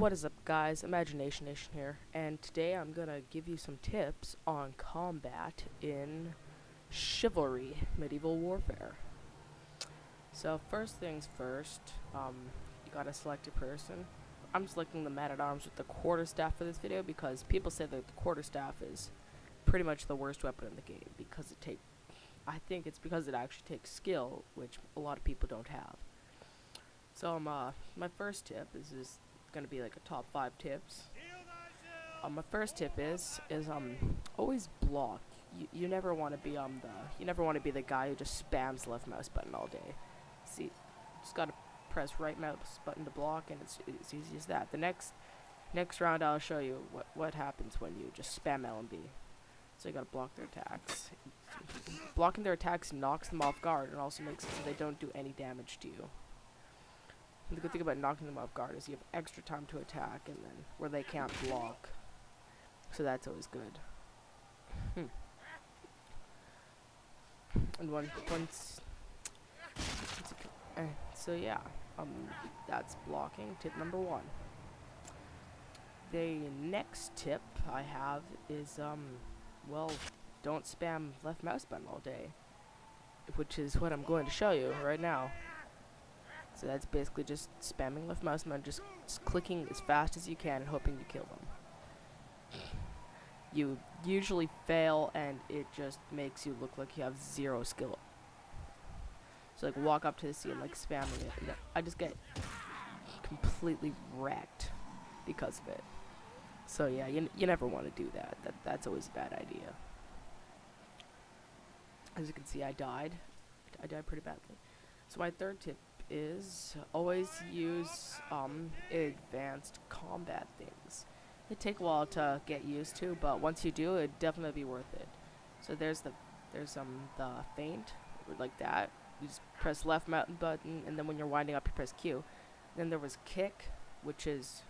What is up, guys? Imagination Nation here, and today I'm gonna give you some tips on combat in Chivalry Medieval Warfare. So first things first, you gotta select your person. I'm selecting the man-at-arms with the quarterstaff for this video because people say that the quarterstaff is pretty much the worst weapon in the game because I think it's because it actually takes skill, which a lot of people don't have. So my first tip is gonna be like a top 5 tips. My first tip is always block. You never want to be the guy who just spams left mouse button all day. See, just gotta press right mouse button to block, and it's easy as that. The next round I'll show you what happens when you just spam L and B. So you gotta block their attacks. Blocking their attacks knocks them off guard and also makes it so they don't do any damage to you. And the good thing about knocking them off guard is you have extra time to attack, and then where they can't block. So that's always good. And so yeah, that's blocking. Tip number 1. The next tip I have is well, don't spam left mouse button all day, which is what I'm going to show you right now. So that's basically just spamming left mouse button, just clicking as fast as you can and hoping you kill them. You usually fail, and it just makes you look like you have 0 skill. So like walk up to the scene like spamming it, and I just get completely wrecked because of it. So yeah, you never want to do that. That's always a bad idea. As you can see, I died pretty badly. So my third tip is always use advanced combat things. They take a while to get used to, but once you do, it'd definitely be worth it. So there's the feint, like that. You just press left mouse button, and then when you're winding up, you press Q. Then there was kick, which is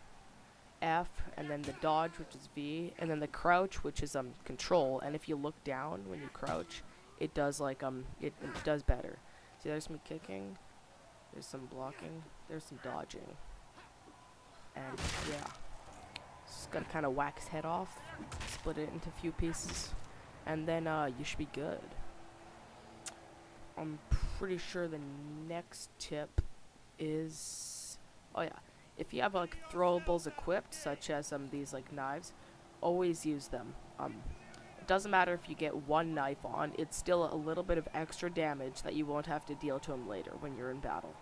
F, and then the dodge, which is V, and then the crouch, which is control. And if you look down when you crouch, it does like it does better. See, there's me kicking. There's some blocking, there's some dodging, and yeah, just gotta kind of whack his head off, split it into a few pieces, and then you should be good. I'm pretty sure the next tip is, oh yeah, if you have like throwables equipped, such as these like knives, always use them. It doesn't matter if you get one knife on, it's still a little bit of extra damage that you won't have to deal to him later when you're in battle.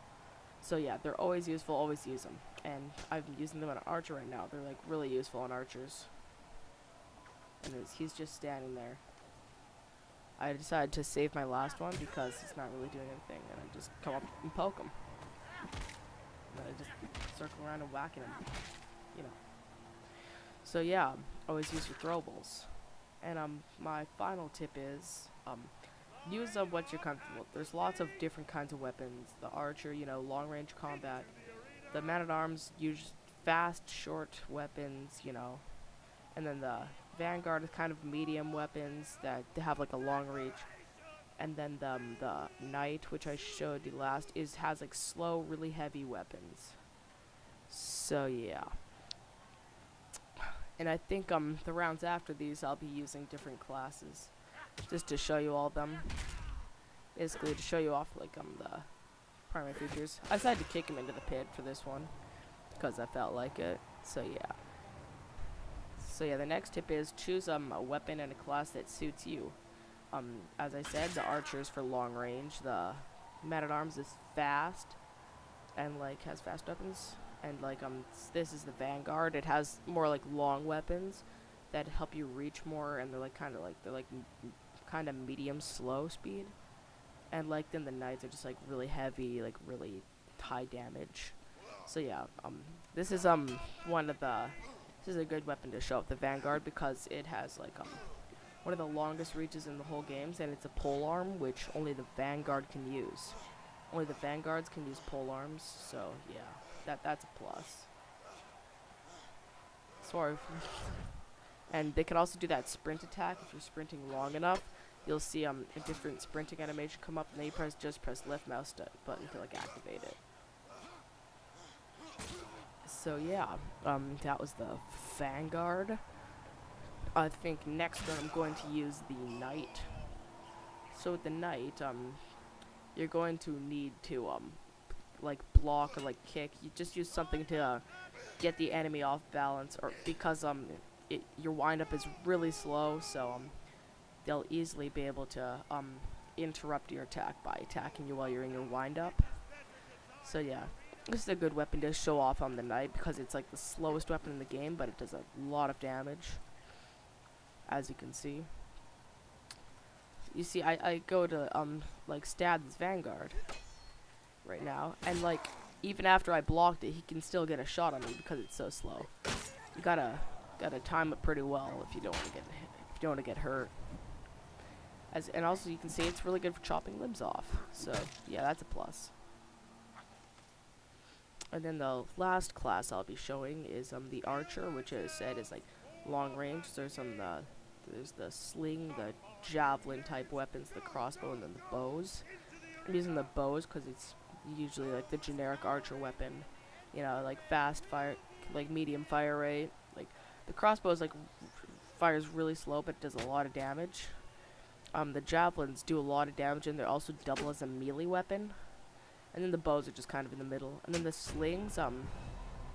So yeah, they're always useful, always use them. And I've been using them on an archer right now. They're like really useful on archers. And he's just standing there. I decided to save my last one because he's not really doing anything, and I just come up and poke him. And I just circle around and whacking him, you know. So yeah, always use your throwables. And my final tip is use what you're comfortable with. There's lots of different kinds of weapons. The archer, long range combat. The man-at-arms use fast, short weapons, and then the vanguard is kind of medium weapons that they have like a long reach. And then the knight, which I showed you last, has like slow, really heavy weapons. So yeah. And I think the rounds after these I'll be using different classes just to show you all of them. Basically to show you off like the primary features. I decided to kick him into the pit for this one because I felt like it. So yeah. The next tip is choose a weapon and a class that suits you. As I said, the archer is for long range. The man-at-arms is fast and like has fast weapons. And like this is the vanguard. It has more like long weapons that help you reach more, and they're kind of medium slow speed. And like then the knights are just like really heavy, like really high damage. So yeah, this is a good weapon to show up, the vanguard, because it has like one of the longest reaches in the whole games, and it's a pole arm which only the vanguard can use. Only the vanguards can use pole arms, so yeah. That's a plus. Sorry. And they can also do that sprint attack. If you're sprinting long enough, you'll see a different sprinting animation come up, and then you just press left mouse button to like activate it. So yeah, that was the Vanguard. I think next turn I'm going to use the Knight. So with the Knight, you're going to need to like block or like kick. You just use something to get the enemy off balance, or because your windup is really slow, so they'll easily be able to interrupt your attack by attacking you while you're in your windup. So yeah, this is a good weapon to show off on the Knight because it's like the slowest weapon in the game, but it does a lot of damage, as you can see. You see, I go to like stab this Vanguard right now, and like even after I blocked it, he can still get a shot on me because it's so slow. You gotta time it pretty well if you don't want to get hit, if you don't want to get hurt. And also you can see it's really good for chopping limbs off. So yeah, that's a plus. And then the last class I'll be showing is the Archer, which as I said is like long range. There's the sling, the javelin type weapons, the crossbow, and then the bows. I'm using the bows because it's usually like the generic archer weapon, you know, like fast fire, like medium fire rate. Like the crossbow is like fires really slow but does a lot of damage. The javelins do a lot of damage and they also double as a melee weapon. And then the bows are just kind of in the middle. And then the slings,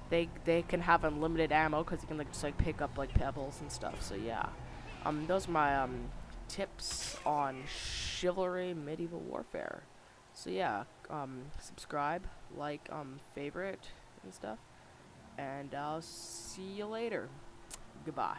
they can have unlimited ammo because you can like just like pick up like pebbles and stuff. So yeah, those are my tips on Chivalry Medieval Warfare. So yeah, subscribe, like, favorite and stuff, and I'll see you later. Goodbye.